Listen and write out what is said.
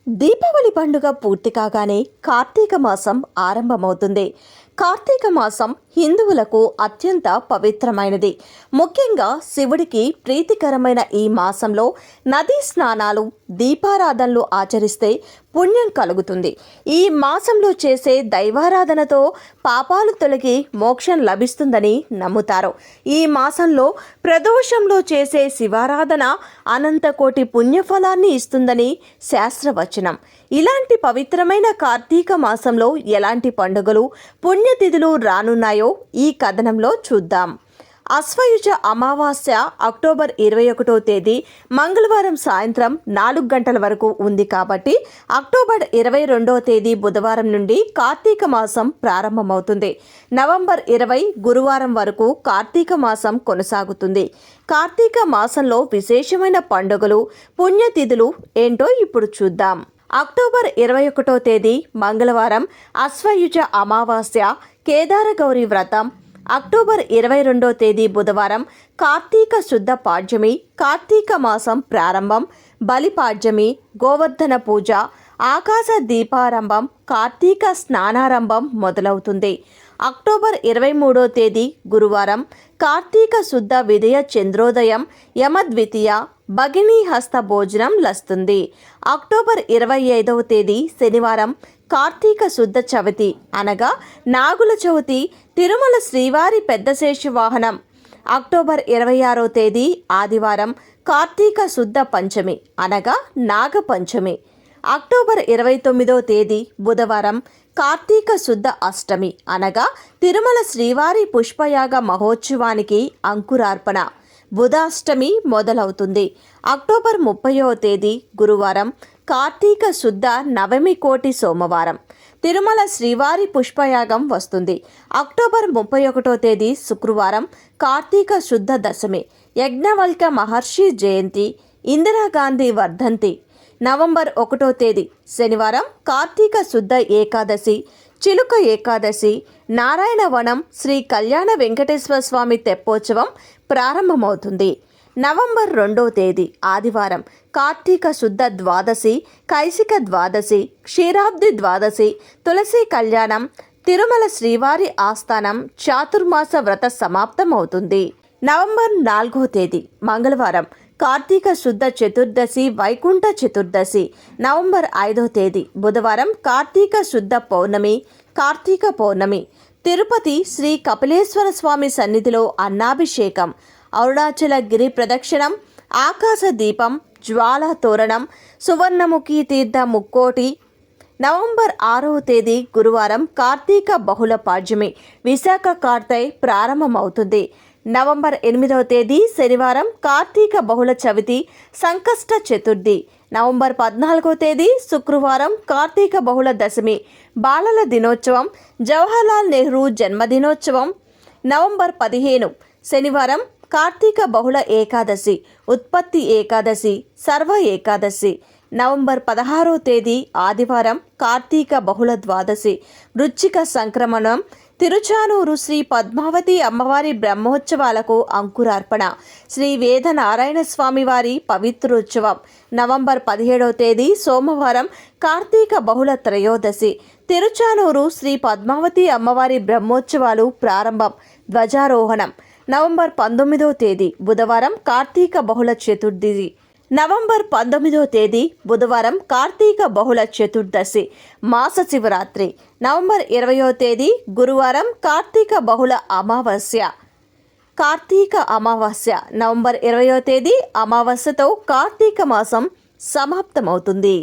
దీపావళి పండుగ పూర్తి కాగానే కార్తీక మాసం ఆరంభమవుతుంది. కార్తీక మాసం హిందువులకు అత్యంత పవిత్రమైనది. ముఖ్యంగా శివుడికి ప్రీతికరమైన ఈ మాసంలో నదీ స్నానాలు, దీపారాధనలు ఆచరిస్తే పుణ్యం కలుగుతుంది. ఈ మాసంలో చేసే దైవారాధనతో పాపాలు తొలగి మోక్షం లభిస్తుందని నమ్ముతారు. ఈ మాసంలో ప్రదోషంలో చేసే శివారాధన అనంతకోటి పుణ్యఫలాన్ని ఇస్తుందని శాస్త్రవచనం. ఇలాంటి పవిత్రమైన కార్తీక మాసంలో ఎలాంటి పండుగలు, పుణ్యతిథులు రానున్నాయో ఈ కథనంలో చూద్దాం. అశ్వయుజ అమావాస్య అక్టోబర్ 21వ తేదీ మంగళవారం సాయంత్రం 4 గంటల వరకు ఉంది కాబట్టి అక్టోబర్ 22వ తేదీ బుధవారం నుండి కార్తీక మాసం ప్రారంభమవుతుంది. నవంబర్ 20 గురువారం వరకు కార్తీక మాసం కొనసాగుతుంది. కార్తీక మాసంలో విశేషమైన పండుగలు, పుణ్యతిథులు ఏంటో ఇప్పుడు చూద్దాం. అక్టోబర్ 21వ తేదీ మంగళవారం అశ్వయుజ అమావాస్య, కేదారగౌరి వ్రతం. అక్టోబర్ 22వ తేదీ బుధవారం కార్తీక శుద్ధ పాడ్యమి, కార్తీక మాసం ప్రారంభం, బలిపాడ్యమి, గోవర్ధన పూజ, ఆకాశ దీపారంభం, కార్తీక స్నానారంభం మొదలవుతుంది. అక్టోబర్ 23వ తేదీ గురువారం కార్తీక శుద్ధ విదయ చంద్రోదయం, యమద్వితీయ, భగినీ హస్త భోజనం లస్తుంది. అక్టోబర్ 25వ తేదీ శనివారం కార్తీక శుద్ధ చవితి అనగా నాగుల చవితి, తిరుమల శ్రీవారి పెద్దశేషు వాహనం. అక్టోబర్ 26వ తేదీ ఆదివారం కార్తీక శుద్ధ పంచమి అనగా నాగపంచమి. అక్టోబర్ 29వ తేదీ బుధవారం కార్తీక శుద్ధ అష్టమి అనగా తిరుమల శ్రీవారి పుష్పయాగ మహోత్సవానికి అంకురార్పణ, బుధాష్టమి మొదలవుతుంది. అక్టోబర్ 30వ తేదీ గురువారం కార్తీక శుద్ధ నవమి కోటి సోమవారం, తిరుమల శ్రీవారి పుష్పయాగం వస్తుంది. అక్టోబర్ 31వ తేదీ శుక్రవారం కార్తీక శుద్ధ దశమి, యజ్ఞవల్క మహర్షి జయంతి, ఇందిరాగాంధీ వర్ధంతి. నవంబర్ 1వ తేదీ శనివారం కార్తీక శుద్ధ ఏకాదశి, చిలుక ఏకాదశి, నారాయణవనం శ్రీ కళ్యాణ వెంకటేశ్వర స్వామి తెప్పోత్సవం ప్రారంభమవుతుంది. నవంబర్ 2వ తేదీ ఆదివారం కార్తీక శుద్ధ ద్వాదశి, కైసిక ద్వాదశి, క్షీరాబ్ది ద్వాదశి, తులసి కళ్యాణం, తిరుమల శ్రీవారి ఆస్థానం చాతుర్మాస వ్రత సమాప్తమవుతుంది. నవంబర్ 4వ తేదీ మంగళవారం కార్తీక శుద్ధ చతుర్దశి, వైకుంఠ చతుర్దశి. నవంబర్ 5వ తేదీ బుధవారం కార్తీక శుద్ధ పౌర్ణమి, కార్తీక పౌర్ణమి. తిరుపతి శ్రీ కపిలేశ్వర స్వామి సన్నిధిలో అన్నాభిషేకం, అరుణాచల గిరి ప్రదక్షిణం, ఆకాశ దీపం, జ్వాల తోరణం, సువర్ణముఖి తీర్థ ముక్కోటి. నవంబర్ 6వ తేదీ గురువారం కార్తీక బహుళ పాడ్యమి, విశాఖ కార్తె ప్రారంభమవుతుంది. నవంబర్ 8వ తేదీ శనివారం కార్తీక బహుళ చవితి, సంకష్ట చతుర్థి. నవంబర్ 14వ తేదీ శుక్రవారం కార్తీక బహుళ దశమి, బాలల దినోత్సవం, జవహర్లాల్ నెహ్రూ జన్మదినోత్సవం. నవంబర్ 15 శనివారం కార్తీక బహుళ ఏకాదశి, ఉత్పత్తి ఏకాదశి, సర్వ ఏకాదశి. నవంబర్ 16వ తేదీ ఆదివారం కార్తీక బహుళ ద్వాదశి, వృశ్చిక సంక్రమణం, తిరుచానూరు శ్రీ పద్మావతి అమ్మవారి బ్రహ్మోత్సవాలకు అంకురార్పణ, శ్రీ వేద నారాయణ స్వామి వారి పవిత్రోత్సవం. నవంబర్ 17వ తేదీ సోమవారం కార్తీక బహుళ త్రయోదశి, తిరుచానూరు శ్రీ పద్మావతి అమ్మవారి బ్రహ్మోత్సవాలు ప్రారంభం, ధ్వజారోహణం. నవంబర్ 19వ తేదీ బుధవారం కార్తీక బహుళ చతుర్థి. నవంబర్ 19వ తేదీ బుధవారం కార్తీక బహుళ చతుర్దశి, మాస శివరాత్రి. నవంబర్ 20వ తేదీ గురువారం కార్తీక బహుళ అమావాస్య, కార్తీక అమావాస్య. నవంబర్ 20వ తేదీ అమావాస్యతో కార్తీక మాసం సమాప్తమవుతుంది.